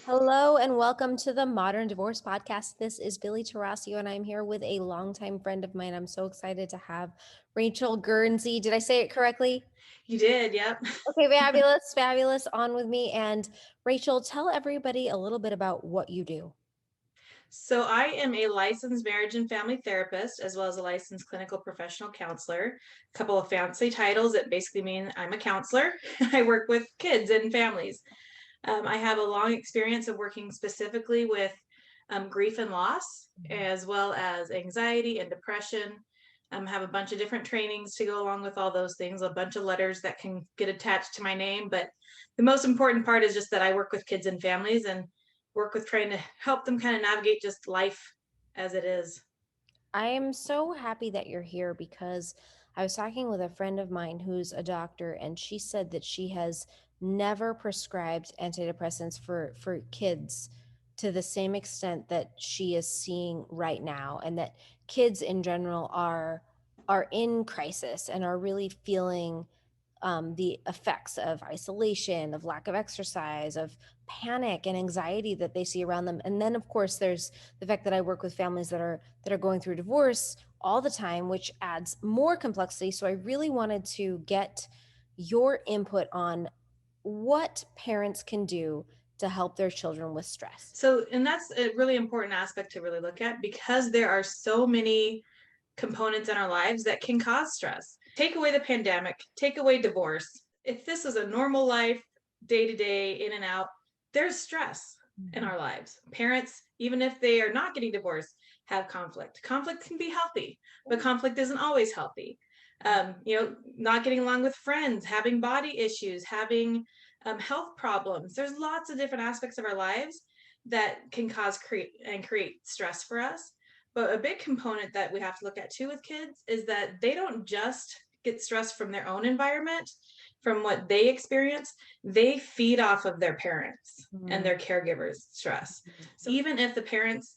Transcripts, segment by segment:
Hello and welcome to the Modern Divorce Podcast. This is Billy Tarasio, and I'm here with a longtime friend of mine. I'm so excited to have Rachel Guernsey. Did I say it correctly? You did, yep. Okay, fabulous, fabulous. On with me. And Rachel, tell everybody a little bit about what you do. So I am a licensed marriage and family therapist, as well as a licensed clinical professional counselor. A couple of fancy titles that basically mean I'm a counselor. I work with kids and families. I have a long experience of working specifically with grief and loss, as well as anxiety and depression. Have a bunch of different trainings to go along with all those things, a bunch of letters that can get attached to my name. But the most important part is just that I work with kids and families and work with trying to help them kind of navigate just life as it is. I am so happy that you're here because I was talking with a friend of mine who's a doctor, and she said that she has never prescribed antidepressants for kids to the same extent that she is seeing right now, and that kids in general are in crisis and are really feeling the effects of isolation, of lack of exercise, of panic and anxiety that they see around them. And then, of course, there's the fact that I work with families that are going through divorce all the time, which adds more complexity. So I really wanted to get your input on what parents can do to help their children with stress. So, and that's a really important aspect to really look at because there are so many components in our lives that can cause stress. Take away the pandemic, take away divorce. If this is a normal life, day to day, in and out, there's stress in our lives. Parents, even if they are not getting divorced, have conflict. Conflict can be healthy, but conflict isn't always healthy. Not getting along with friends, having body issues, having health problems. There's lots of different aspects of our lives that can create stress for us. But a big component that we have to look at too with kids is that they don't just get stressed from their own environment, from what they experience, they feed off of their parents and their caregivers' stress. So even if the parents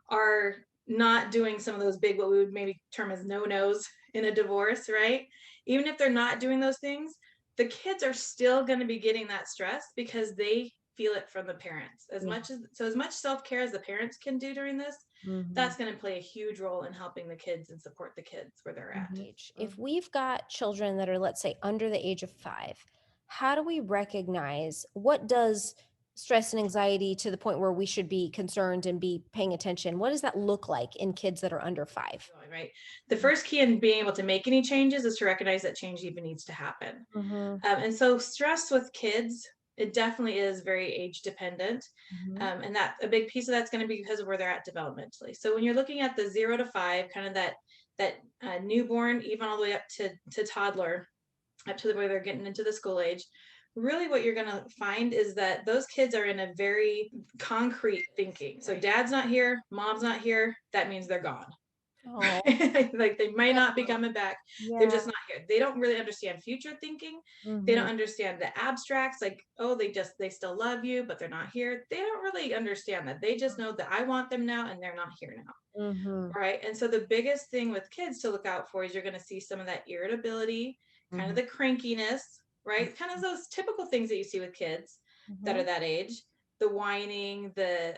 are not doing some of those big, what we would maybe term as no-nos in a divorce, right? Even if they're not doing those things, the kids are still going to be getting that stress because they feel it from the parents as much self-care as the parents can do during this. That's going to play a huge role in helping the kids and support the kids where they're at. If we've got children that are, let's say, under the age of 5, how do we recognize what does stress and anxiety to the point where we should be concerned and be paying attention? What does that look like in kids that are under 5? Right. The first key in being able to make any changes is to recognize that change even needs to happen. And so stress with kids, it definitely is very age dependent. And that a big piece of that's going to be because of where they're at developmentally. So when you're looking at the 0 to 5, kind of that newborn, even all the way up to toddler, up to the way they're getting into the school age, really what you're going to find is that those kids are in a very concrete thinking. So dad's not here, mom's not here, that means they're gone. Oh, Like they might not be coming back. They're yeah. just not here. They don't really understand future thinking. They don't understand the abstracts, like, oh, they still love you, but they're not here. They don't really understand that. They just know that I want them now and they're not here now. Right. And so the biggest thing with kids to look out for is you're going to see some of that irritability, kind of the crankiness, right? Kind of those typical things that you see with kids that are that age, the whining, the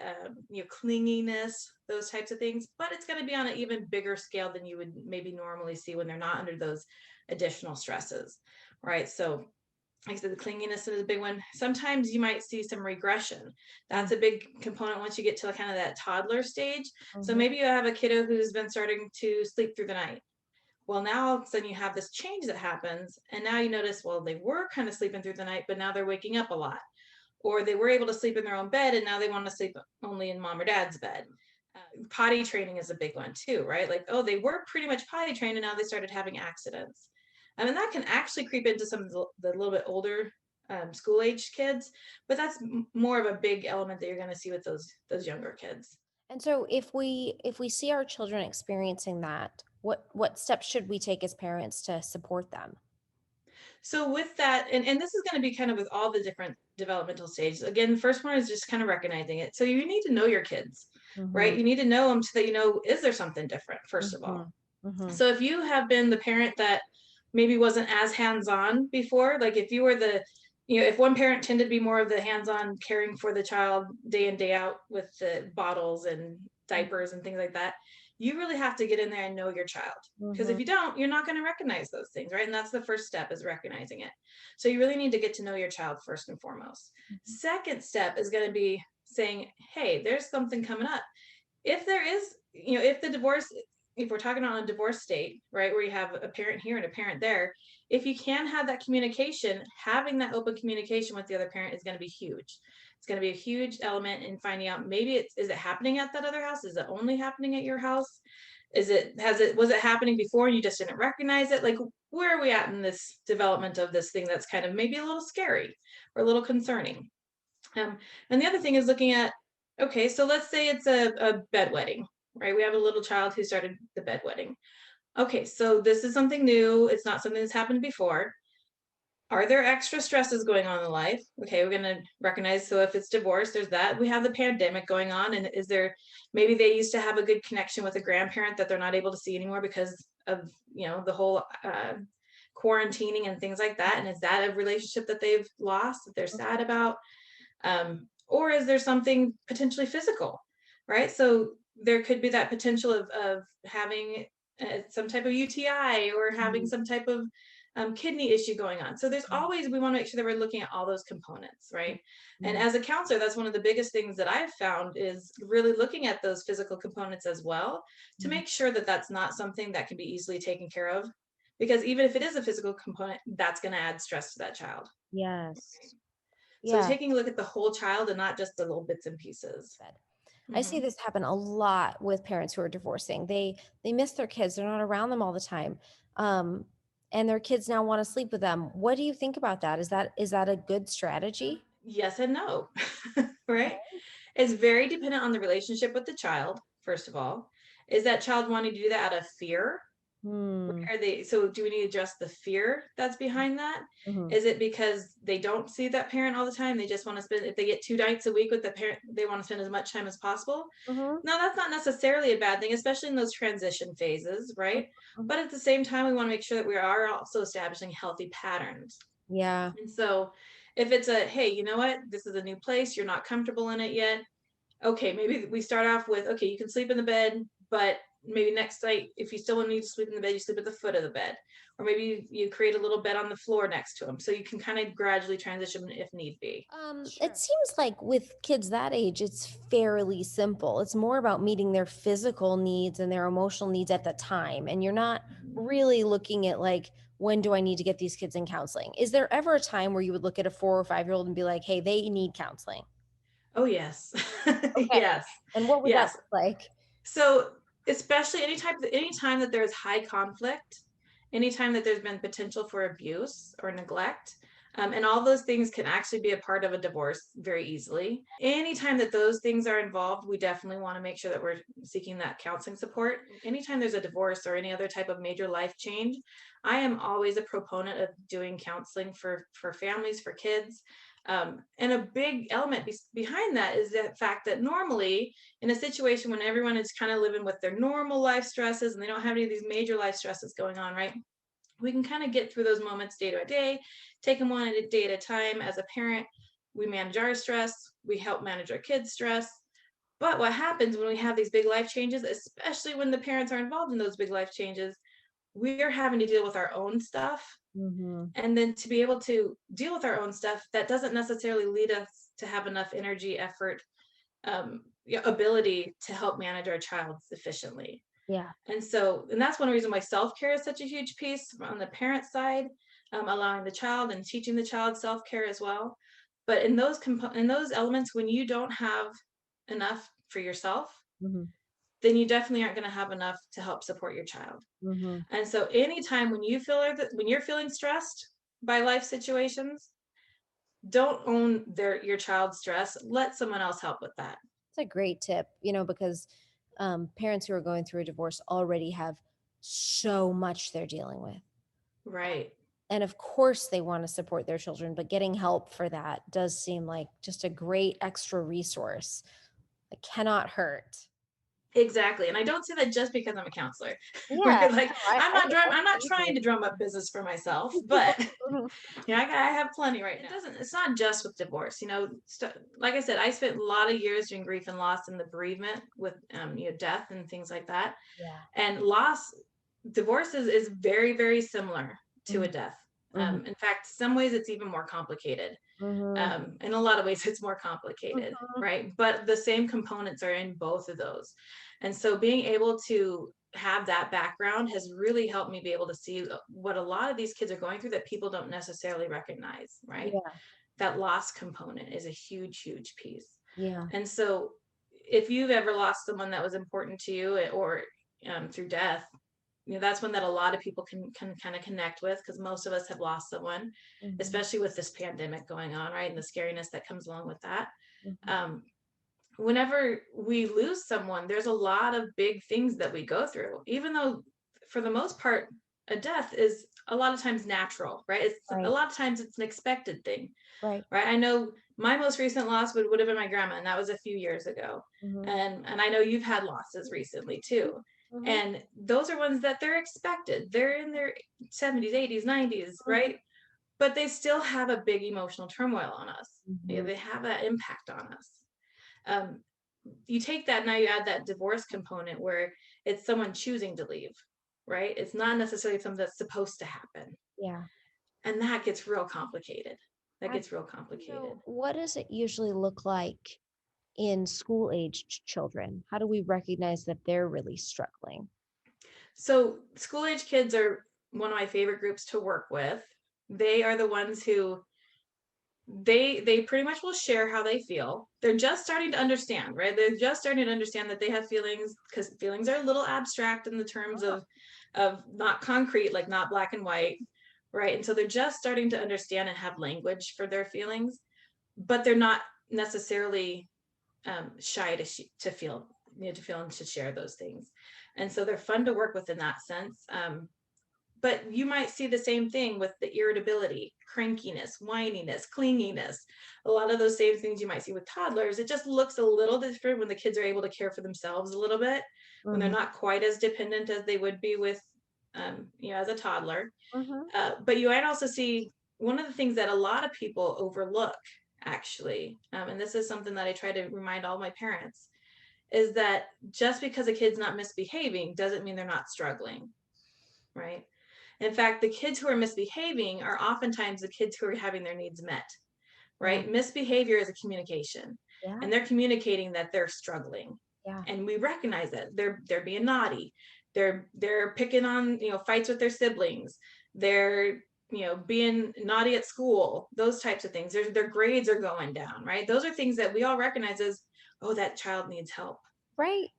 clinginess, those types of things. But it's going to be on an even bigger scale than you would maybe normally see when they're not under those additional stresses, right? So like I said, the clinginess is a big one. Sometimes you might see some regression. That's a big component once you get to kind of that toddler stage. So maybe you have a kiddo who's been starting to sleep through the night. Well, now all of a sudden you have this change that happens, and now you notice, well, they were kind of sleeping through the night, but now they're waking up a lot. Or they were able to sleep in their own bed, and now they want to sleep only in mom or dad's bed. Potty training is a big one too, right? Like, oh, they were pretty much potty trained, and now they started having accidents. I mean, that can actually creep into some of the little bit older school-aged kids, but that's more of a big element that you're going to see with those younger kids. And so if we see our children experiencing that, what steps should we take as parents to support them? So with that, and this is going to be kind of with all the different developmental stages. Again, the first one is just kind of recognizing it. So you need to know your kids, right? You need to know them so that you know, is there something different, first of all? So if you have been the parent that maybe wasn't as hands-on before, like if you were if one parent tended to be more of the hands-on caring for the child day in, day out with the bottles and diapers and things like that, you really have to get in there and know your child. Because if Mhm. you don't, you're not going to recognize those things, right? And that's the first step, is recognizing it. So you really need to get to know your child first and foremost. Mhm. Second step is going to be saying, hey, there's something coming up. If there is, if the divorce, if we're talking on a divorce state, right, where you have a parent here and a parent there, if you can have that communication, having that open communication with the other parent is going to be huge. It's going to be a huge element in finding out, maybe is it happening at that other house? Is it only happening at your house? Was it happening before and you just didn't recognize it? Like, where are we at in this development of this thing that's kind of maybe a little scary or a little concerning? And the other thing is looking at, okay, so let's say it's a bedwetting, right? We have a little child who started the bedwetting. Okay, so this is something new. It's not something that's happened before. Are there extra stresses going on in life? Okay, we're going to recognize. So if it's divorce, there's that. We have the pandemic going on. And is there, maybe they used to have a good connection with a grandparent that they're not able to see anymore because of, the whole quarantining and things like that. And is that a relationship that they've lost, that they're sad about? Or is there something potentially physical, right? So there could be that potential of having some type of UTI or having Mhm. some type of kidney issue going on. So there's always, we want to make sure that we're looking at all those components, right? And Mhm. as a counselor, that's one of the biggest things that I've found, is really looking at those physical components as well, to Mhm. make sure that that's not something that can be easily taken care of. Because even if it is a physical component, that's going to add stress to that child. Yes. So Yeah. taking a look at the whole child and not just the little bits and pieces. Bed. I see Hmm. this happen a lot with parents who are divorcing. They miss their kids. They're not around them all the time. Um, and their kids now want to sleep with them. What do you think about that? Is that a good strategy? Yes and no, right? Okay. It's very dependent on the relationship with the child, first of all. Is that child wanting to do that out of fear? Hmm. Are they, so do we need to address the fear that's behind that? Mhm. Is it because they don't see that parent all the time? They just want to spend, if they get 2 nights a week with the parent, they want to spend as much time as possible. Mhm. No, that's not necessarily a bad thing, especially in those transition phases, right? Mhm. But at the same time, we want to make sure that we are also establishing healthy patterns. Yeah. And so if it's a, hey, you know what, this is a new place, you're not comfortable in it yet. Okay, maybe we start off with, okay, you can sleep in the bed, but maybe next night, if you still want to need to sleep in the bed, you sleep at the foot of the bed. Or maybe you create a little bed on the floor next to them. So you can kind of gradually transition if need be. It seems like with kids that age, it's fairly simple. It's more about meeting their physical needs and their emotional needs at the time. And you're not really looking at like, when do I need to get these kids in counseling? Is there ever a time where you would look at a 4 or 5 year old and be like, hey, they need counseling? Oh, yes. Okay. Yes. And what would that Yes. look like? So especially anytime that there's high conflict, anytime that there's been potential for abuse or neglect, and all those things can actually be a part of a divorce very easily. Anytime that those things are involved, we definitely want to make sure that we're seeking that counseling support. Anytime there's a divorce or any other type of major life change, I am always a proponent of doing counseling for families, for kids. And a big element behind that is the fact that normally, in a situation when everyone is kind of living with their normal life stresses and they don't have any of these major life stresses going on, right? We can kind of get through those moments day to day, take them one day at a time. As a parent, we manage our stress, we help manage our kids' stress. But what happens when we have these big life changes, especially when the parents are involved in those big life changes, we are having to deal with our own stuff. Mm-hmm. And then to be able to deal with our own stuff, that doesn't necessarily lead us to have enough energy, effort, ability to help manage our child efficiently. Yeah. And that's one reason why self-care is such a huge piece on the parent side, allowing the child and teaching the child self-care as well. But in those elements, when you don't have enough for yourself, Mm-hmm. then you definitely aren't going to have enough to help support your child. Mm-hmm. And so anytime when you're feeling stressed by life situations, don't own your child's stress. Let someone else help with that. It's a great tip, because parents who are going through a divorce already have so much they're dealing with. Right. And of course, they want to support their children, but getting help for that does seem like just a great extra resource that cannot hurt. Exactly, and I don't say that just because I'm a counselor, Yeah, right? Like, no, I I'm not believe trying to drum up business for myself, but you. yeah, I have plenty right now. It's not just with divorce, you know, like I said, I spent a lot of years doing grief and loss and the bereavement with, you know, death and things like that. Yeah. And divorce is very, very similar to a Mhm, death. mhm, In fact, some ways it's even more complicated. mhm, In a lot of ways, it's more complicated, mhm. right? But the same components are in both of those. And so being able to have that background has really helped me be able to see what a lot of these kids are going through that people don't necessarily recognize, right? Yeah, That loss component is a huge, huge piece. yeah. And so if you've ever lost someone that was important to you, or through death, you know, that's one that a lot of people can kind of connect with, because most of us have lost someone, Mhm, especially with this pandemic going on, right? And the scariness that comes along with that. mhm. Um, Whenever we lose someone, there's a lot of big things that we go through, even though for the most part, a death is a lot of times natural, right? It's a Right, lot of times it's an expected thing, right. right? I know my most recent loss would have been my grandma, and that was a few years ago. Mhm, And I know you've had losses recently too. mhm, And those are ones that they're expected. They're in their 70s, 80s, 90s, mhm, right? But they still have a big emotional turmoil on us. You know, mhm. they have that impact on us. Um, you take that, now you add that divorce component where it's someone choosing to leave, right? It's not necessarily something that's supposed to happen. Yeah. And that gets real complicated. That I gets real complicated. what does it usually look like in school-aged children? How do we recognize that they're really struggling? So school age kids are one of my favorite groups to work with. They are the ones who they pretty much will share how they feel. They're just starting to understand, right? They're just starting to understand that they have feelings, because feelings are a little abstract in the terms Oh, of not concrete, like not black and white, right? And so they're just starting to understand and have language for their feelings, but they're not necessarily shy to feel, you know, to feel and to share those things. And so they're fun to work with in that sense. But you might see the same thing with the irritability, crankiness, whininess, clinginess. A lot of those same things you might see with toddlers. It just looks a little different when the kids are able to care for themselves a little bit, when they're mhm, not quite as dependent as they would be with, you know, as a toddler. mhm. But you might also see one of the things that a lot of people overlook, actually, and this is something that I try to remind all my parents, is that just because a kid's not misbehaving doesn't mean they're not struggling, right? In fact, the kids who are misbehaving are oftentimes the kids who are having their needs met, Yeah, right? Misbehavior is a communication, yeah, and they're communicating that they're struggling. yeah. And we recognize that they're being naughty. They're picking on, you know, fights with their siblings. They're, you know, being naughty at school, those types of things. Their grades are going down, right? Those are things that we all recognize as, oh, that child needs help. Right.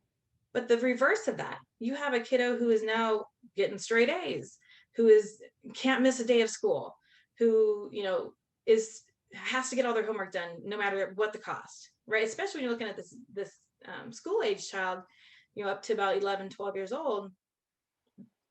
But the reverse of that, you have a kiddo who is now getting straight A's, who is can't miss a day of school, who, you know, is has to get all their homework done no matter what the cost, right? Especially when you're looking at this school age child, you know, up to about 11, 12 years old.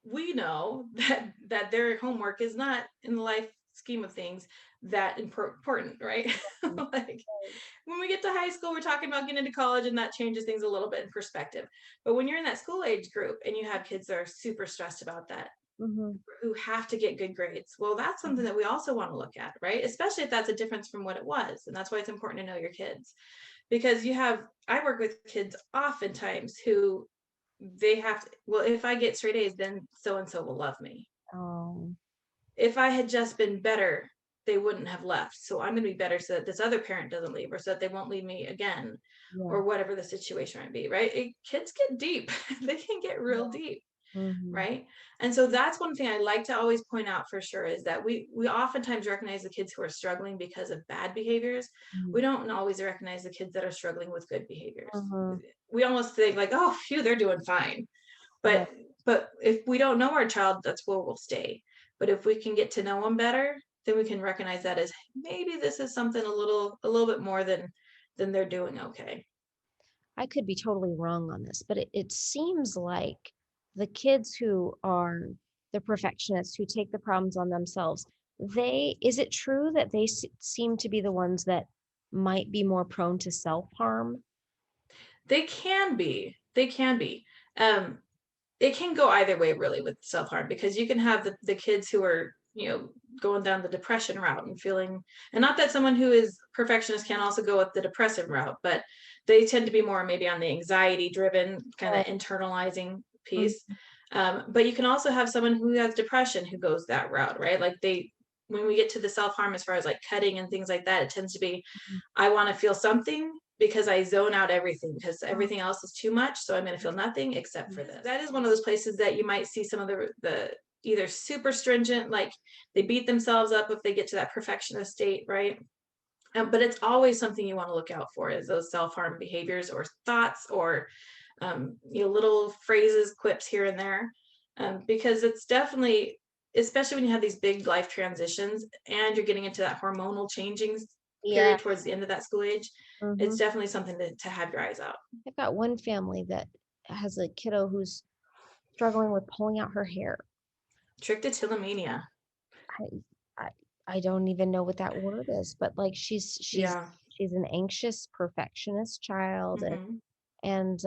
We know that their homework is not, in the life scheme of things, that important, right? Right, Like, right. when we get to high school, we're talking about getting into college, and that changes things a little bit in perspective. But when you're in that school age group and you have kids that are super stressed about that, Mhm, who have to get good grades, well, that's something mhm. that we also want to look at, right? Especially if that's a difference from what it was. And that's why it's important to know your kids. Because I work with kids oftentimes who they have to, well, if I get straight A's, then so and so will love me. Oh, If I had just been better, they wouldn't have left. So I'm going to be better so that this other parent doesn't leave, or so that they won't leave me again, yeah, or whatever the situation might be, right? Kids get deep. They can get real yeah. deep, Mhm, right? And so that's one thing I like to always point out for sure, is that we oftentimes recognize the kids who are struggling because of bad behaviors. mhm, We don't always recognize the kids that are struggling with good behaviors. mhm. We almost think like, oh, phew, they're doing fine. Right. But if we don't know our child, that's where we'll stay. But if we can get to know them better, then we can recognize that as, maybe this is something a little bit more than they're doing okay. I could be totally wrong on this, but it seems like the kids who are the perfectionists, who take the problems on themselves, is it true that they seem to be the ones that might be more prone to self-harm? They can be. They can be. It can go either way really with self-harm, because you can have the kids who are, going down the depression route and feeling, and not that someone who is perfectionist can't also go with the depressive route, but they tend to be more maybe on the anxiety driven kind of Right. internalizing piece. Mhm. But you can also have someone who has depression who goes that route, right? Like when we get to the self-harm, as far as like cutting and things like that, it tends to be, I want to feel something because I zone out everything, because everything else is too much. So I'm going to feel nothing except for this. That is one of those places that you might see some of the either super stringent, like they beat themselves up if they get to that perfectionist state, right? But it's always something you want to look out for, is those self-harm behaviors or thoughts, or little phrases, quips here and there, because it's definitely, especially when you have these big life transitions and you're getting into that hormonal changing Yeah. period towards the end of that school age, it's Hmm. definitely something to have your eyes out. I've got one family that has a kiddo who's struggling with pulling out her hair. Trichotillomania. I, I, I don't even know what that word is, but like Yeah. she's an anxious perfectionist child, Hmm. and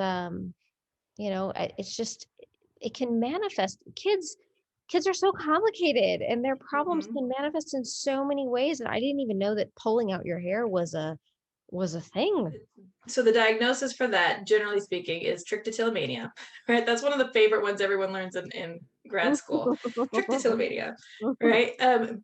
it's just it can manifest. Kids are so complicated, and their problems Hmm. can manifest in so many ways. And I didn't even know that pulling out your hair was a thing. So the diagnosis for that, generally speaking, is trichotillomania, right? That's one of the favorite ones everyone learns in grad school. Trichotillomania, right?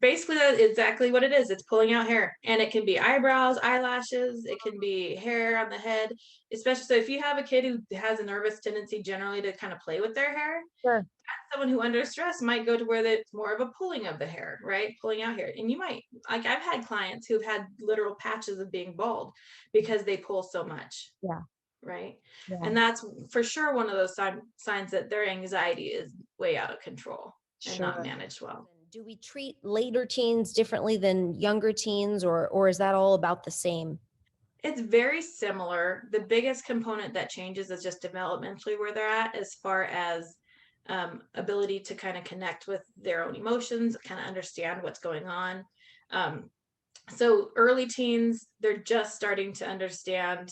Basically, that's exactly what it is. It's pulling out hair, and it can be eyebrows, eyelashes. It can be hair on the head, especially. So if you have a kid who has a nervous tendency generally to kind of play with their hair, Sure. someone who under stress might go to where it's more of a pulling of the hair, right? Pulling out hair. And you might, like, I've had clients who've had literal patches of being bald because they pull so much, Yeah. right? Yeah. And that's for sure one of those signs that their anxiety is way out of control and not Sure. managed well. Do we treat later teens differently than younger teens, or is that all about the same? It's very similar. The biggest component that changes is just developmentally where they're at, as far as ability to kind of connect with their own emotions, kind of understand what's going on. Um, so early teens, they're just starting to understand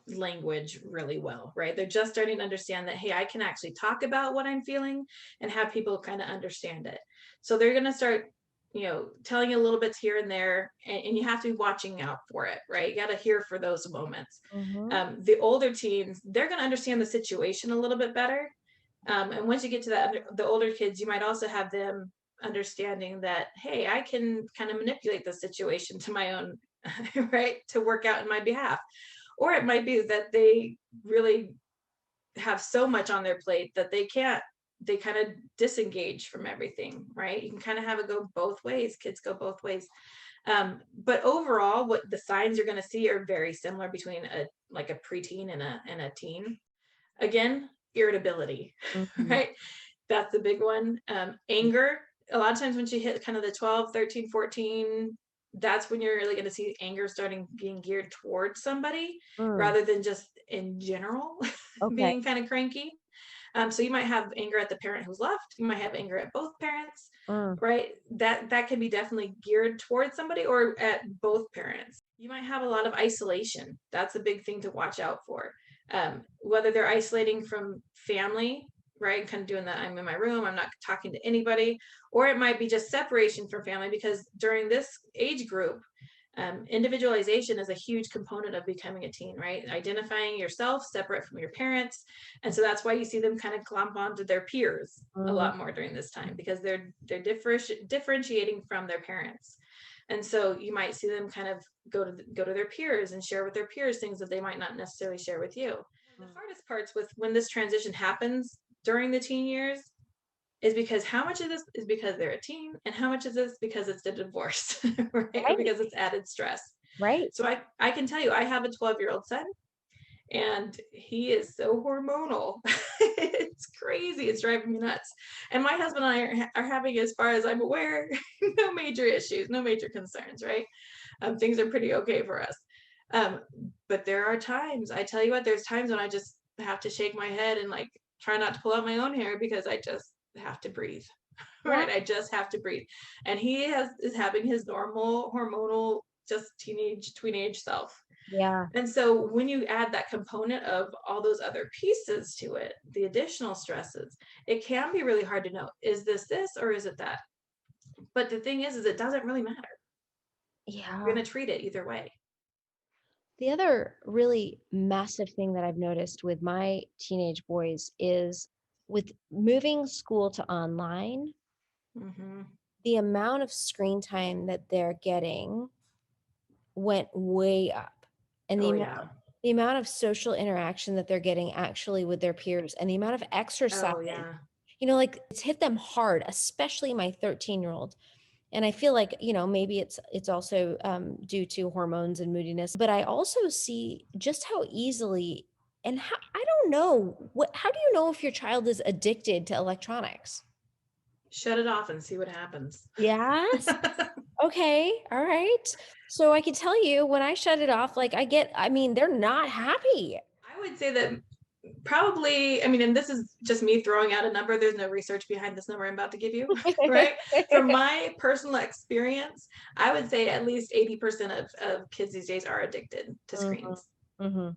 language really well, right? They're just starting to understand that, hey, I can actually talk about what I'm feeling and have people kind of understand it. So they're going to start, telling you little bits here and there, and you have to be watching out for it, right? You got to hear for those moments. Mm-hmm. The older teens, they're going to understand the situation a little bit better. And once you get to the older kids, you might also have them understanding that, hey, I can kind of manipulate the situation to my own, right, to work out in my behalf. Or it might be that they really have so much on their plate that they kind of disengage from everything, right? You can kind of have it go both ways. Kids go both ways. But overall, what the signs you're going to see are very similar between a preteen and a teen. Again, irritability, Mm-hmm. right? That's the big one. Anger, a lot of times when you hit kind of the 12, 13, 14, that's when you're really going to see anger starting being geared towards somebody Mm. rather than just in general Okay. being kind of cranky. So you might have anger at the parent who's left. You might have anger at both parents, Mm. right? That can be definitely geared towards somebody or at both parents. You might have a lot of isolation. That's a big thing to watch out for. Whether they're isolating from family, right? Kind of doing that. I'm in my room. I'm not talking to anybody, or it might be just separation from family, because during this age group, individualization is a huge component of becoming a teen, right? Identifying yourself separate from your parents. And so that's why you see them kind of clump onto their peers a Mm-hmm. lot more during this time, because they're differentiating from their parents. And so you might see them kind of go to their peers and share with their peers things that they might not necessarily share with you. The hardest parts with when this transition happens during the teen years is because how much of this is because they're a teen and how much of this because it's a divorce, right? Or Right. because it's added stress. Right. So I can tell you, I have a 12-year-old son, and he is so hormonal. It's crazy. It's driving me nuts. And my husband and I are having, as far as I'm aware, no major issues, no major concerns, right? Things are pretty okay for us. Um, but there are times, I tell you what, there's times when I just have to shake my head and like try not to pull out my own hair, because I just have to breathe. Yeah. Right? I just have to breathe. And he is having his normal hormonal, just teenage self. Yeah. And so when you add that component of all those other pieces to it, the additional stresses, it can be really hard to know, is this or is it that? But the thing is it doesn't really matter. You're Yeah. going to treat it either way. The other really massive thing that I've noticed with my teenage boys is with moving school to online, Mm-hmm. the amount of screen time that they're getting went way up. And Oh, yeah. the amount of social interaction that they're getting actually with their peers and the amount of exercise, Oh, yeah. like it's hit them hard, especially my 13-year-old. And I feel like, maybe it's also due to hormones and moodiness, but I also see just how easily and how, I don't know how do you know if your child is addicted to electronics? Shut it off and see what happens. Yes. Okay. All right. So I can tell you when I shut it off, like I mean, they're not happy. I would say that probably, I mean, and this is just me throwing out a number. There's no research behind this number I'm about to give you, right? From my personal experience, I would say at least 80% of kids these days are addicted to Mhm, screens. mhm.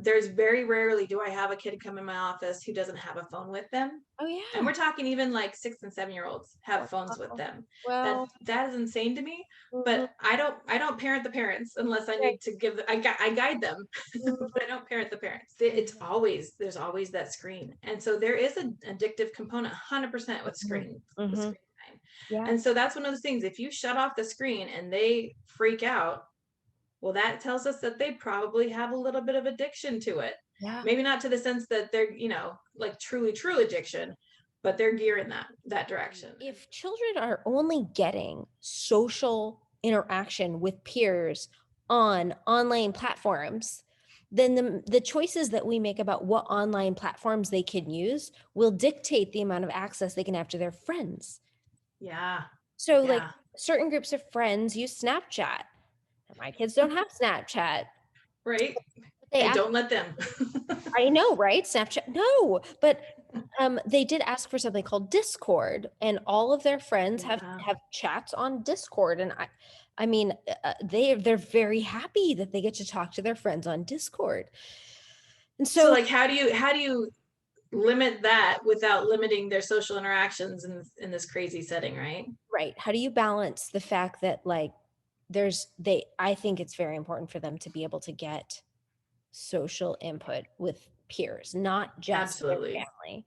There's very rarely do I have a kid come in my office who doesn't have a phone with them. Oh, And yeah. we're talking even like 6 and 7 year olds have phones with Wow. them. Well, That is insane to me. mhm, But I don't parent the parents unless I right. need to give. I guide them, Mhm, but I don't parent the parents. There's always that screen, and so there is an addictive component, 100% with mhm, screen with mhm. screen time. Yeah. And so that's one of those things. If you shut off the screen and they freak out, well, that tells us that they probably have a little bit of addiction to it. Yeah. Maybe not to the sense that they're, like truly true addiction, but they're gearing that direction. If children are only getting social interaction with peers on online platforms, then the choices that we make about what online platforms they can use will dictate the amount of access they can have to their friends. Yeah. So, like, Yeah. certain groups of friends use Snapchat. My kids don't have Snapchat. Right. But they And ask, don't let them. I know, right? Snapchat, no, but they did ask for something called Discord, and all of their friends have Yeah. chats on Discord, and I mean, they're very happy that they get to talk to their friends on Discord, and So so like how do you limit that without limiting their social interactions in this crazy setting, right? right, how do you balance the fact that like I think it's very important for them to be able to get social input with peers, not just their Absolutely. family.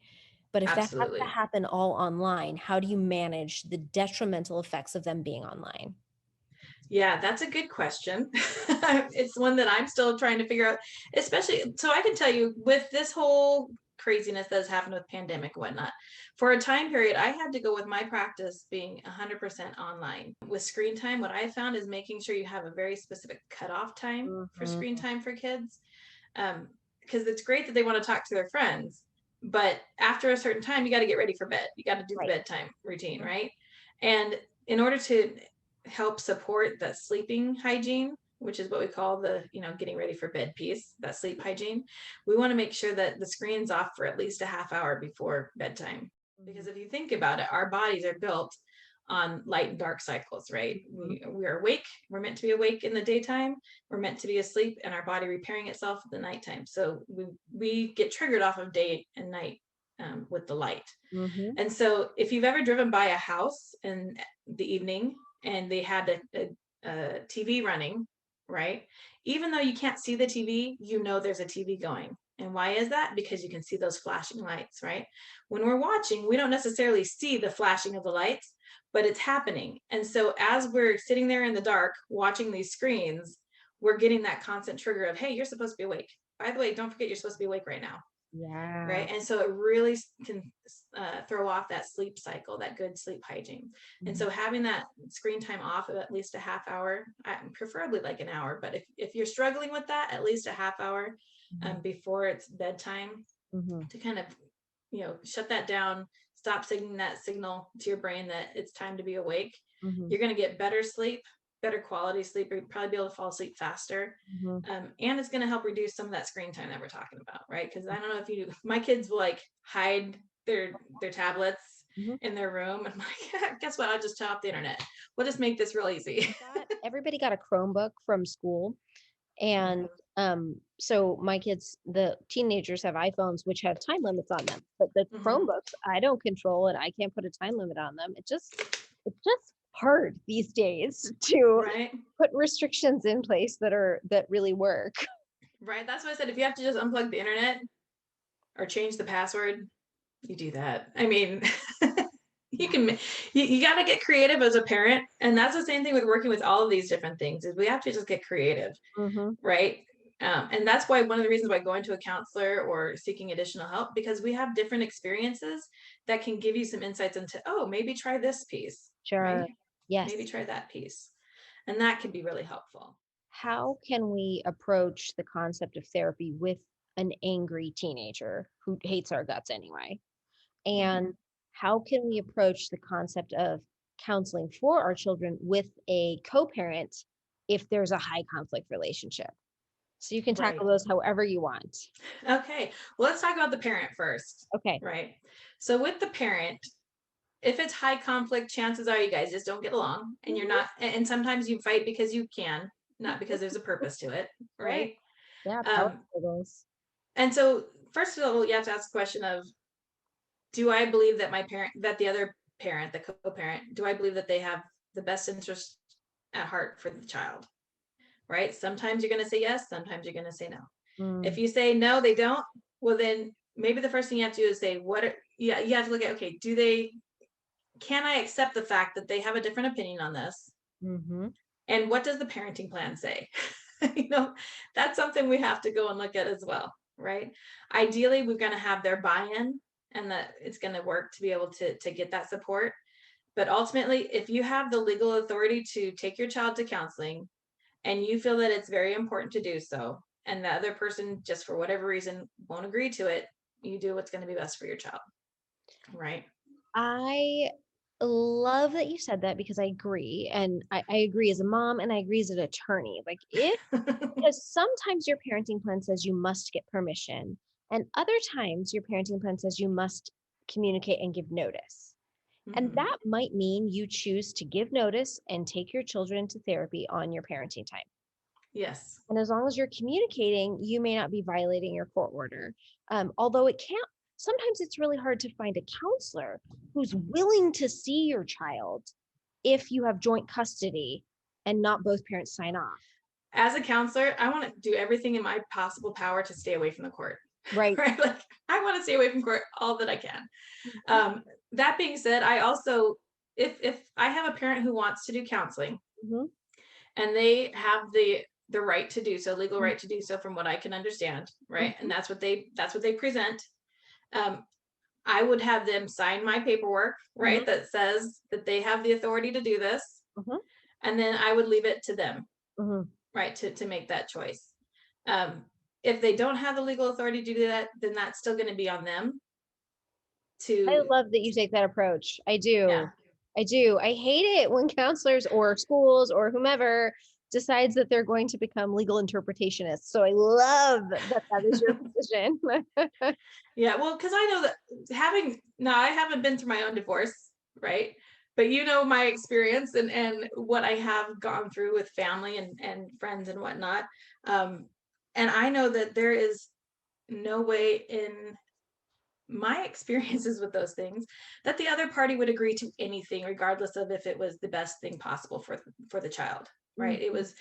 But if that has to Absolutely. happen all online, how do you manage the detrimental effects of them being online? Yeah, that's a good question. It's one that I'm still trying to figure out, especially so I can tell you with this whole craziness that's happened with pandemic and whatnot. For a time period, I had to go with my practice being 100% online. With screen time, what I found is making sure you have a very specific cutoff time for screen Mhm. time for kids. Because it's great that they want to talk to their friends, but after a certain time, you got to get ready for bed. You got to do the Right. bedtime routine, right? And in order to help support that sleeping hygiene, which is what we call the, getting ready for bed piece, that sleep hygiene, we want to make sure that the screen's off for at least a half hour before bedtime. Mhm. Because if you think about it, our bodies are built on light and dark cycles, right? Mhm. We are awake. We're meant to be awake in the daytime. We're meant to be asleep, and our body repairing itself at the nighttime. So we get triggered off of day and night with the light. Mhm. And so if you've ever driven by a house in the evening and they had a TV running, right? Even though you can't see the TV, you know there's a TV going. And why is that? Because you can see those flashing lights, right? When we're watching, we don't necessarily see the flashing of the lights, but it's happening. And so as we're sitting there in the dark watching these screens, we're getting that constant trigger of, hey, you're supposed to be awake. By the way, don't forget you're supposed to be awake right now, Yeah. right? And so it really can throw off that sleep cycle, that good sleep hygiene. And Mhm. so having that screen time off of at least a half hour, preferably like an hour, but if you're struggling with that, at least a half hour Mhm. before it's bedtime Mhm. to kind of, shut that down, stop signaling that signal to your brain that it's time to be awake. Mhm. You're going to get better sleep, better quality sleep. You'll probably be able to fall asleep faster. Mhm. And it's going to help reduce some of that screen time that we're talking about, right? Because I don't know if you, my kids will like hide their tablets Mhm. in their room. And I'm like, guess what? I'll just turn off the internet. We'll just make this real easy. Everybody got a Chromebook from school, And so my kids, the teenagers, have iPhones which have time limits on them, but the Chromebooks I don't control, and I can't put a time limit on them. It's just hard these days to Right. put restrictions in place that really work. Right. That's why I said if you have to just unplug the internet or change the password, you do that. I mean, you got to get creative as a parent. And that's the same thing with working with all of these different things, is we have to just get creative. Right. And that's why one of the reasons why going to a counselor or seeking additional help, because we have different experiences that can give you some insights into, oh, maybe try this piece. Sure. Right. Yes. Maybe try that piece. And that can be really helpful. How can we approach the concept of therapy with an angry teenager who hates our guts anyway? And how can we approach the concept of counseling for our children with a co-parent if there's a high conflict relationship? So you can tackle those however you want. Okay. Well, let's talk about the parent first. Okay. Right. So with the parent, if it's high conflict, chances are you guys just don't get along, and you're not, and sometimes you fight because you can, not because there's a purpose to it. Right. Yeah. Power struggles. And so first of all, you have to ask the question of, do I believe that the other parent, the co-parent, do I believe that they have the best interest at heart for the child? Right. Sometimes you're going to say yes. Sometimes you're going to say no. If you say no, they don't, well, then maybe the first thing you have to do is say, you have to look at, okay, can I accept the fact that they have a different opinion on this? And what does the parenting plan say? That's something we have to go and look at as well, right? Ideally, we're going to have their buy-in, and that it's going to work to be able to get that support. But ultimately, if you have the legal authority to take your child to counseling and you feel that it's very important to do so, and the other person, just for whatever reason, won't agree to it, you do what's going to be best for your child. Right. I love that you said that, because I agree. And I agree as a mom, and I agree as an attorney. Like, because sometimes your parenting plan says you must get permission, and other times your parenting plan says you must communicate and give notice. And that might mean you choose to give notice and take your children to therapy on your parenting time. Yes. And as long as you're communicating, you may not be violating your court order. Although sometimes it's really hard to find a counselor who's willing to see your child if you have joint custody and not both parents sign off. As a counselor, I want to do everything in my possible power to stay away from the court. Right. Right. Like, I want to stay away from court all that I can. That being said, I also, if I have a parent who wants to do counseling and they have the right to do so, legal right to do so, from what I can understand, right? And that's what they present. I would have them sign my paperwork, right, that says that they have the authority to do this. And then I would leave it to them, right, to make that choice. If they don't have the legal authority to do that, then that's still going to be on them. I love that you take that approach. I do. Yeah. I do. I hate it when counselors or schools or whomever decides that they're going to become legal interpretationists. So I love that is your position. Yeah, well, because I know that I haven't been through my own divorce, right? But my experience and what I have gone through with family and friends and whatnot. And I know that there is no way in my experiences with those things that the other party would agree to anything, regardless of if it was the best thing possible for the child. Right. It was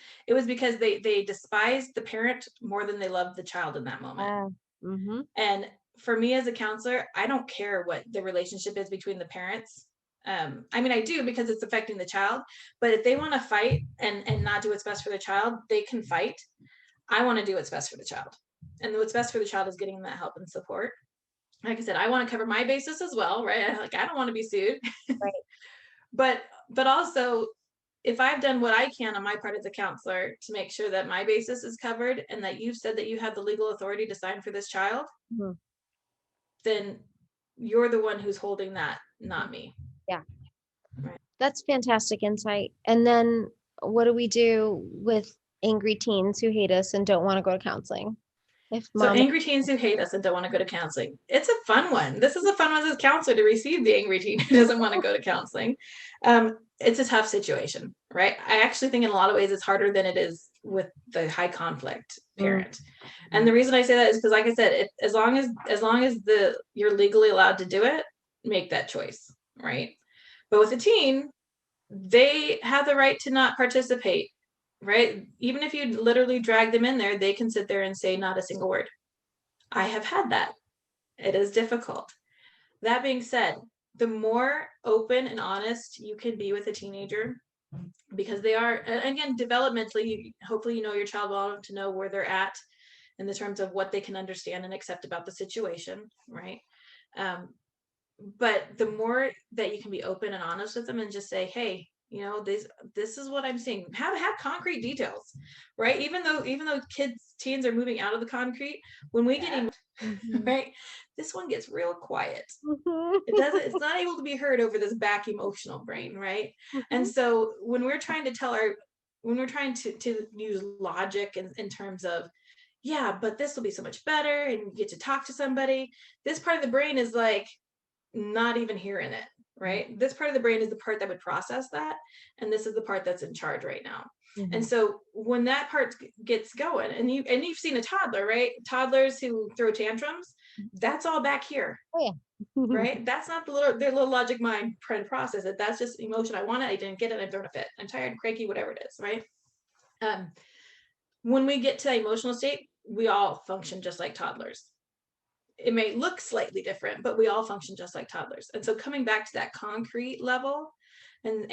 because they despised the parent more than they loved the child in that moment. And for me as a counselor, I don't care what the relationship is between the parents. I mean, I do, because it's affecting the child, but if they want to fight and not do what's best for the child, they can fight. I want to do what's best for the child. And what's best for the child is getting that help and support. Like I said, I want to cover my basis as well, right? Like, I don't want to be sued. Right. But also, if I've done what I can on my part as a counselor to make sure that my basis is covered and that you've said that you have the legal authority to sign for this child, then you're the one who's holding that, not me. Yeah. Right. That's fantastic insight. And then what do we do with angry teens who hate us and don't want to go to counseling? So angry teens who hate us and don't want to go to counseling. It's a fun one. This is a fun one as a counselor, to receive the angry teen who doesn't want to go to counseling. It's a tough situation, right? I actually think in a lot of ways it's harder than it is the high conflict parent. And the reason I say that is because, like I said, as long as you're legally allowed to do it, make that choice, right? But with a teen, they have the right to not participate, right? Even if you literally drag them in there, they can sit there and say not a single word. I have had that. It is difficult. That being said, the more open and honest you can be with a teenager, because they are, again, developmentally, hopefully you know your child well enough to know where they're at in the terms of what they can understand and accept about the situation, right? But the more that you can be open and honest with them and just say, hey, this is what I'm seeing. Have concrete details, right? Even though teens are moving out of the concrete, when we get right, this one gets real quiet. It's not able to be heard over this back emotional brain, right? And so when we're trying to use logic in terms of, yeah, but this will be so much better and you get to talk to somebody, this part of the brain is like not even hearing it, right? This part of the brain is the part that would process that, and this is the part that's in charge right now. And so when that part gets going, and you've seen a toddler, right? Toddlers who throw tantrums, that's all back here. Oh, yeah. Right? That's not their little logic mind trying to process it. That's just emotion. I want it, I didn't get it, I'm throwing a fit, I'm tired, cranky, whatever it is, right? When we get to that emotional state, we all function just like toddlers. It may look slightly different, but we all function just like toddlers. And so coming back to that concrete level and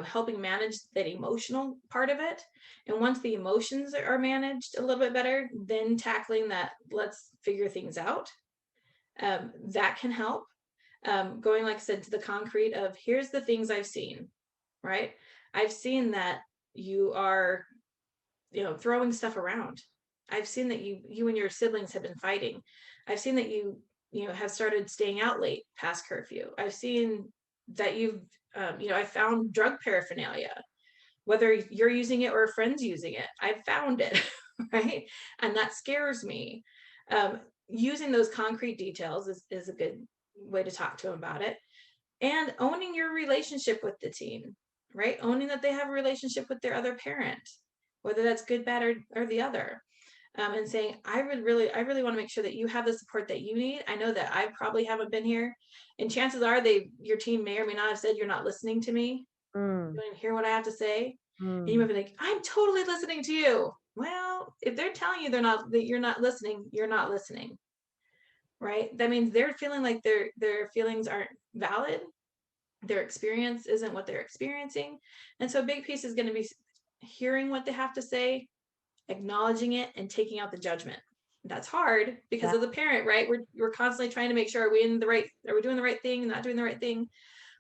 helping manage that emotional part of it. And once the emotions are managed a little bit better, then tackling that, let's figure things out. That can help. Going, like I said, to the concrete of, here's the things I've seen, right? I've seen that you are, throwing stuff around. I've seen that you and your siblings have been fighting. I've seen that you have started staying out late past curfew. I've seen that I found drug paraphernalia, whether you're using it or a friend's using it. I've found it, right? And that scares me. Using those concrete details is a good way to talk to them about it. And owning your relationship with the teen, right? Owning that they have a relationship with their other parent, whether that's good, bad, or the other. And saying, I really want to make sure that you have the support that you need. I know that I probably haven't been here, and chances are your team may or may not have said, you're not listening to me. You don't even hear what I have to say. And you might be like, I'm totally listening to you. Well, if they're telling you that you're not listening, you're not listening, right? That means they're feeling like their feelings aren't valid. Their experience isn't what they're experiencing. And so a big piece is going to be hearing what they have to say, acknowledging it, and taking out the judgment. That's hard because as a parent, right? We're constantly trying to make sure, are we doing the right thing, not doing the right thing?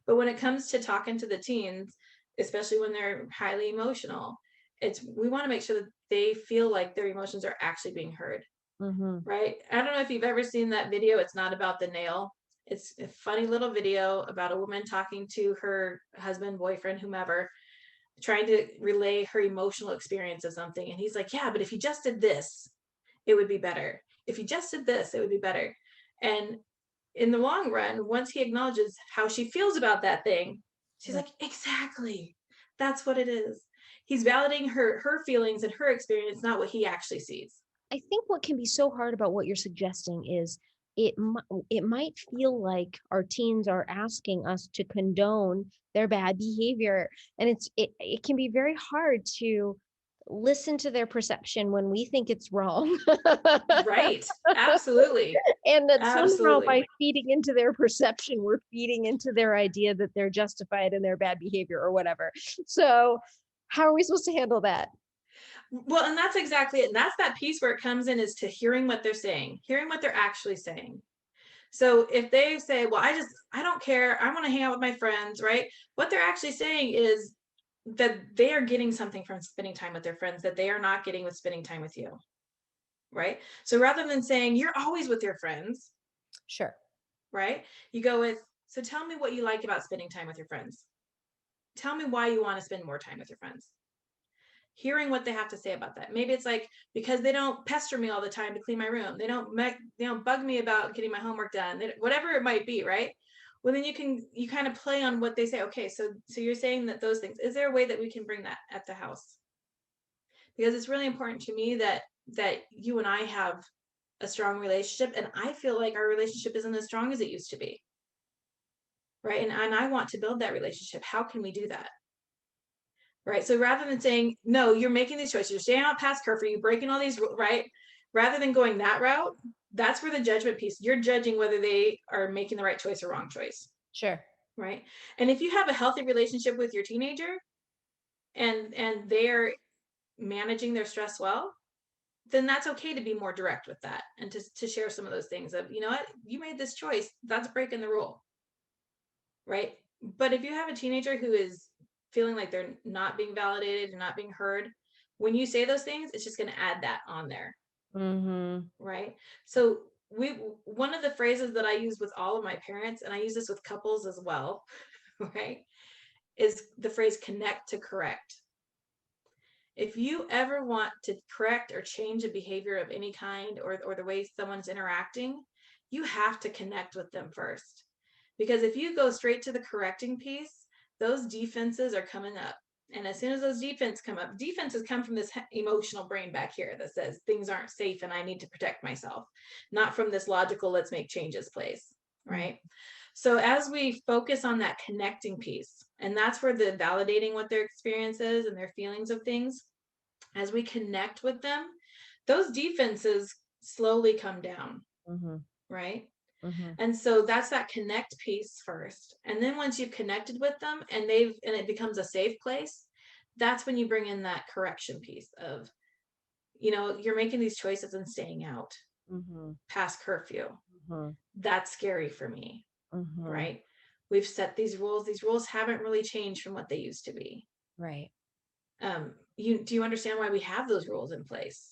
But when it comes to talking to the teens, especially when they're highly emotional, we want to make sure that they feel like their emotions are actually being heard. Right? I don't know if you've ever seen that video. It's not about the nail. It's a funny little video about a woman talking to her husband, boyfriend, whomever, trying to relay her emotional experience of something. And he's like, yeah, but if you just did this, it would be better. If you just did this, it would be better. And in the long run, once he acknowledges how she feels about that thing, she's like, exactly. That's what it is. He's validating her feelings and her experience, not what he actually sees. I think what can be so hard about what you're suggesting is it might feel like our teens are asking us to condone their bad behavior, and it can be very hard to listen to their perception when we think it's wrong. Right. Absolutely. And that somehow Absolutely. by feeding into their perception, we're feeding into their idea that they're justified in their bad behavior or whatever. So how are we supposed to handle that? Well, and that's exactly it. And that's that piece where it comes in, is to hearing what they're saying, hearing what they're actually saying. So if they say, well, I don't care, I want to hang out with my friends, right? What they're actually saying is that they are getting something from spending time with their friends that they are not getting with spending time with you, right? So rather than saying, you're always with your friends, Sure. right? You go with, so tell me what you like about spending time with your friends. Tell me why you want to spend more time with your friends. Hearing what they have to say about that. Maybe it's like, because they don't pester me all the time to clean my room. They don't bug me about getting my homework done. Whatever it might be, right? Well, then you kind of play on what they say. Okay, so you're saying that those things. Is there a way that we can bring that at the house? because it's really important to me that you and I have a strong relationship, and I feel like our relationship isn't as strong as it used to be. Right. And I want to build that relationship. How can we do that? Right. So rather than saying, no, you're making these choices, you're staying out past curfew, you're breaking all these, right? Rather than going that route, that's where the judgment piece, you're judging whether they are making the right choice or wrong choice. Sure. Right. And if you have a healthy relationship with your teenager and they're managing their stress well, then that's okay to be more direct with that and to share some of those things of, you know what, you made this choice, that's breaking the rule. Right. But if you have a teenager who is feeling like they're not being validated and not being heard, when you say those things, it's just going to add that on there. Mm-hmm. Right. So one of the phrases that I use with all of my parents, and I use this with couples as well, right, is the phrase connect to correct. If you ever want to correct or change a behavior of any kind, or the way someone's interacting, you have to connect with them first. Because if you go straight to the correcting piece, those defenses are coming up. And as soon as those defenses come up, defenses come from this emotional brain back here that says things aren't safe and I need to protect myself, not from this logical, let's make changes place, right? Mm-hmm. So as we focus on that connecting piece, and that's where the validating what their experience is and their feelings of things, as we connect with them, those defenses slowly come down, mm-hmm. right? Mm-hmm. And so that's that connect piece first. And then once you've connected with them and it becomes a safe place, that's when you bring in that correction piece of, you know, you're making these choices and staying out past curfew. That's scary for me, right? We've set these rules. These rules haven't really changed from what they used to be. Right. Do you understand why we have those rules in place?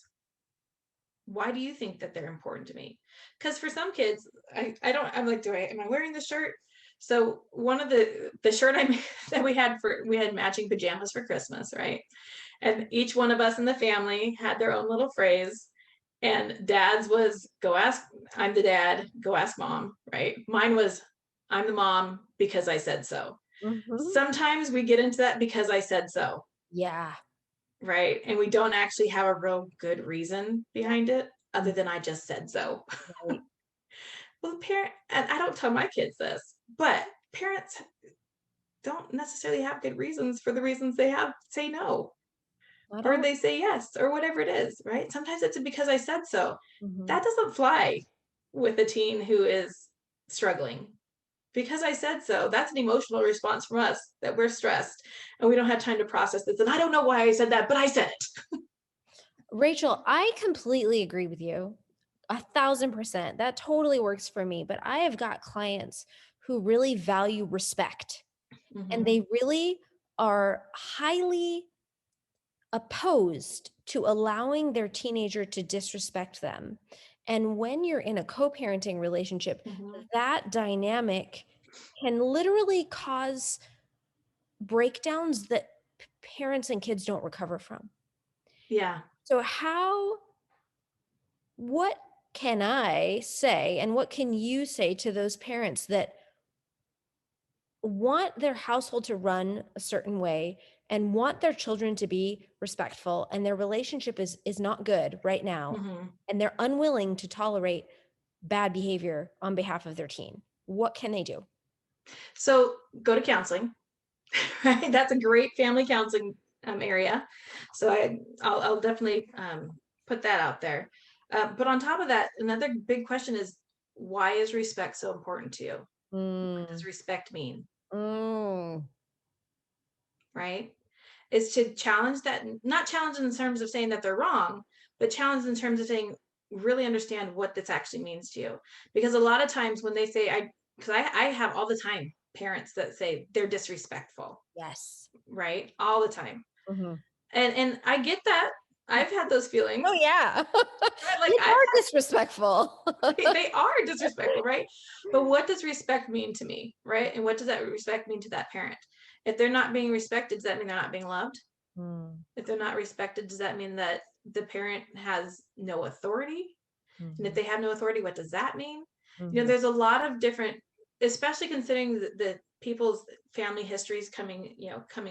Why do you think that they're important to me? Because for some kids, I'm like, am I wearing the shirt? So one of the shirt that we had matching pajamas for Christmas, right? And each one of us in the family had their own little phrase. And dad's was, I'm the dad, go ask mom, right? Mine was, I'm the mom because I said so. Mm-hmm. Sometimes we get into that because I said so. Yeah. Right. And we don't actually have a real good reason behind it other than I just said so. Right. Well, and I don't tell my kids this, but parents don't necessarily have good reasons for the reasons they say no. Or they say yes, or whatever it is, right? Sometimes it's because I said so. Mm-hmm. That doesn't fly with a teen who is struggling. Because I said so, that's an emotional response from us that we're stressed and we don't have time to process this. And I don't know why I said that, but I said it. Rachel, I completely agree with you. 1,000%. That totally works for me. But I have got clients who really value respect. Mm-hmm. And they really are highly opposed to allowing their teenager to disrespect them. And when you're in a co-parenting relationship, mm-hmm. that dynamic can literally cause breakdowns that parents and kids don't recover from. Yeah. So what can I say and what can you say to those parents that want their household to run a certain way and want their children to be respectful, and their relationship is not good right now, mm-hmm. and they're unwilling to tolerate bad behavior on behalf of their teen? What can they do? So go to counseling, right? That's a great family counseling area. So I'll definitely put that out there. But on top of that, another big question is, why is respect so important to you? What does respect mean? Right? Is to challenge that, not challenge in terms of saying that they're wrong, but challenge in terms of saying, really understand what this actually means to you. Because a lot of times when they say, because I have all the time parents that say they're disrespectful. Yes. Right? All the time. Mm-hmm. And I get that. I've had those feelings. Oh yeah. Right? Like they are disrespectful. They are disrespectful, right? But what does respect mean to me, right? And what does that respect mean to that parent? If they're not being respected, does that mean they're not being loved? If they're not respected, does that mean that the parent has no authority? Mm-hmm. And if they have no authority, what does that mean? Mm-hmm. You know, there's a lot of different, especially considering the people's family histories coming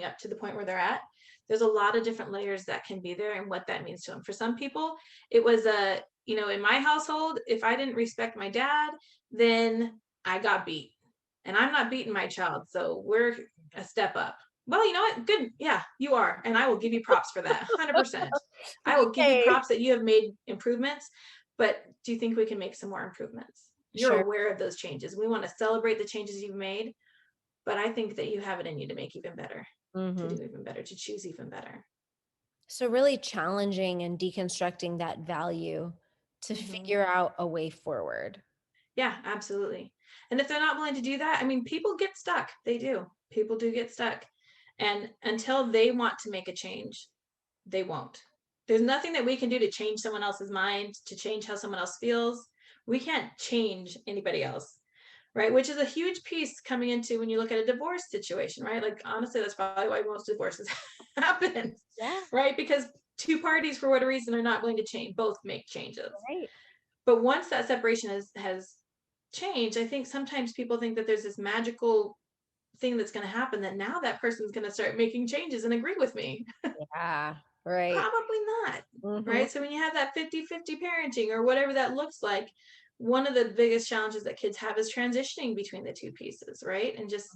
up to the point where they're at. There's a lot of different layers that can be there and what that means to them. For some people, it was a, in my household, if I didn't respect my dad, then I got beat. And I'm not beating my child. So we're a step up. Well, you know what? Good. Yeah, you are. And I will give you props for that. 100%. I will give you Yay. props that you have made improvements. But do you think we can make some more improvements? You're Sure. aware of those changes. We want to celebrate the changes you've made, but I think that you have it in you to make even better, to Hmm. do even better, to choose even better. So really challenging and deconstructing that value to Mm-hmm. figure out a way forward. Yeah, absolutely. And if they're not willing to do that, I mean, people get stuck. They do. People do get stuck. And until they want to make a change, they won't. There's nothing that we can do to change someone else's mind, to change how someone else feels. We can't change anybody else, right? Which is a huge piece coming into when you look at a divorce situation, right? Like, honestly, that's probably why most divorces happen, Yeah. right? Because two parties, for whatever reason, are not willing to change, both make changes. Right. But once that separation has changed, I think sometimes people think that there's this magical thing that's going to happen, that now that person's going to start making changes and agree with me. Yeah. Right. Probably not, Hmm. right? So when you have that 50-50 parenting or whatever that looks like, one of the biggest challenges that kids have is transitioning between the two pieces, right? And just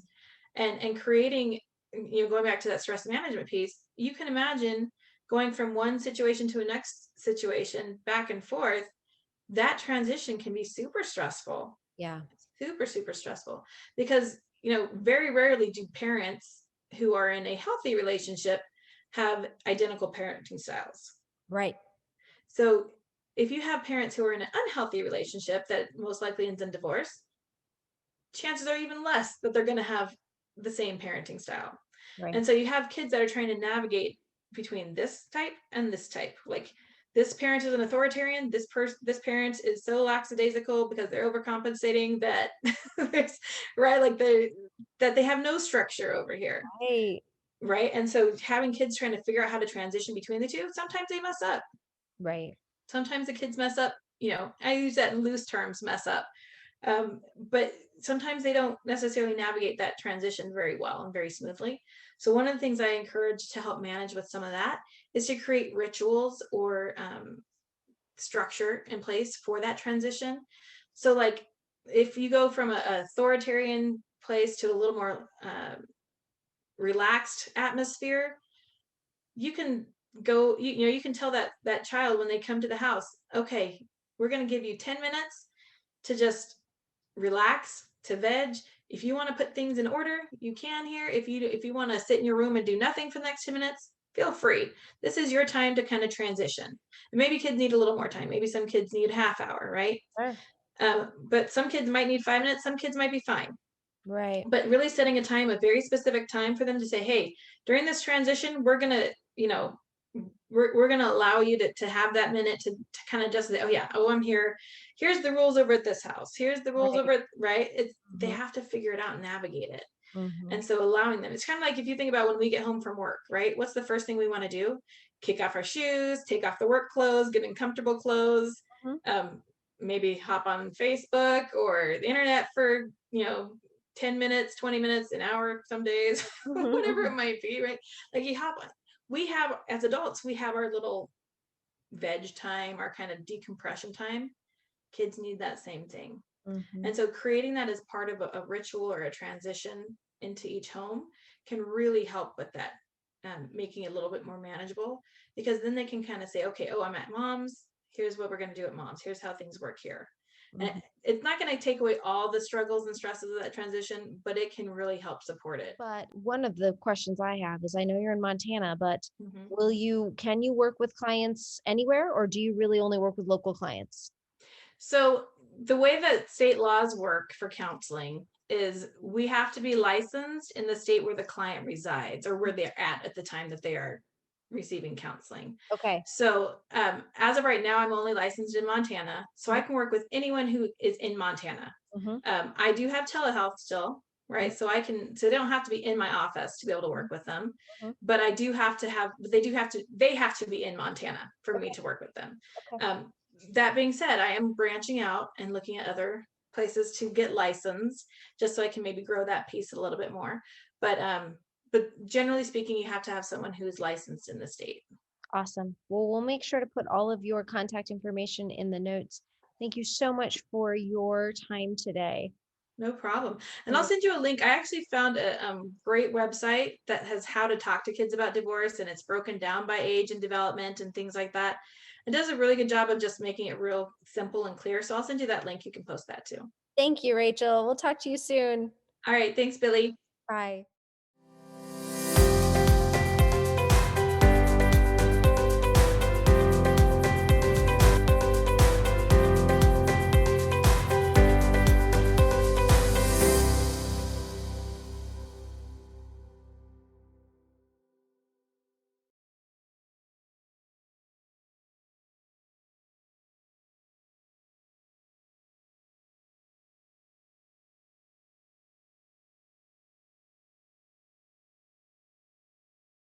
and creating, going back to that stress management piece, you can imagine going from one situation to a next situation back and forth. That transition can be super stressful. Yeah. Super, super stressful, because very rarely do parents who are in a healthy relationship have identical parenting styles. Right. So if you have parents who are in an unhealthy relationship that most likely ends in divorce, chances are even less that they're going to have the same parenting style. Right. And so you have kids that are trying to navigate between this type and this type. Like, this parent is an authoritarian. This parent is so lackadaisical because they're overcompensating that right, like that they have no structure over here. Right. Right. And so having kids trying to figure out how to transition between the two, sometimes they mess up. Right. Sometimes the kids mess up. I use that in loose terms, mess up. But sometimes they don't necessarily navigate that transition very well and very smoothly. So one of the things I encourage to help manage with some of that is to create rituals or structure in place for that transition. So, like, if you go from a authoritarian place to a little more relaxed atmosphere, you can go, you can tell that child when they come to the house, okay, we're going to give you 10 minutes to just relax, to veg. If you want to put things in order, you can here. If you want to sit in your room and do nothing for the next 2 minutes, feel free. This is your time to kind of transition. And maybe kids need a little more time. Maybe some kids need a half hour, right? Sure. But some kids might need 5 minutes. Some kids might be fine. Right. But really setting a time, a very specific time for them to say, hey, during this transition, we're gonna, we're gonna allow you to have that minute to kind of just say, oh yeah, oh, I'm here. Here's the rules over at this house. Here's the rules Right. over at, right. They Hmm. have to figure it out and navigate it. Hmm. And so allowing them, it's kind of like if you think about when we get home from work, right? What's the first thing we want to do? Kick off our shoes, take off the work clothes, get in comfortable clothes, Hmm. um, maybe hop on Facebook or the internet for, 10 minutes, 20 minutes, an hour, some days, whatever it Hmm. might be, right? Like, you hop on. We have, as adults, we have our little veg time, our kind of decompression time. Kids need that same thing. Hmm. And so creating that as part of a ritual or a transition into each home can really help with that, making it a little bit more manageable, because then they can kind of say, okay, oh, I'm at mom's. Here's what we're going to do at mom's. Here's how things work here. And Hmm. it's not going to take away all the struggles and stresses of that transition, but it can really help support it. But one of the questions I have is, I know you're in Montana, but Mhm. can you work with clients anywhere, or do you really only work with local clients? So the way that state laws work for counseling is we have to be licensed in the state where the client resides or where they're at the time that they are receiving counseling. Okay. So as of right now, I'm only licensed in Montana, so I Mhm. can work with anyone who is in Montana. Mhm. I do have telehealth still, Mhm. right? So they don't have to be in my office to be able to work with them, Mhm. but they have to be in Montana for me Okay. to work with them. Okay. Um, that being said, I am branching out and looking at other places to get licensed just so I can maybe grow that piece a little bit more. But but generally speaking, you have to have someone who's licensed in the state. Awesome. Well, we'll make sure to put all of your contact information in the notes. Thank you so much for your time today. No problem. And I'll You're send you a link. I actually found a great website that has how to talk to kids about divorce, and it's broken down by age and development and things like that. It does a really good job of just making it real simple and clear. So I'll send you that link. You can post that too. Thank you, Rachel. We'll talk to you soon. All right. Thanks, Billy. Bye.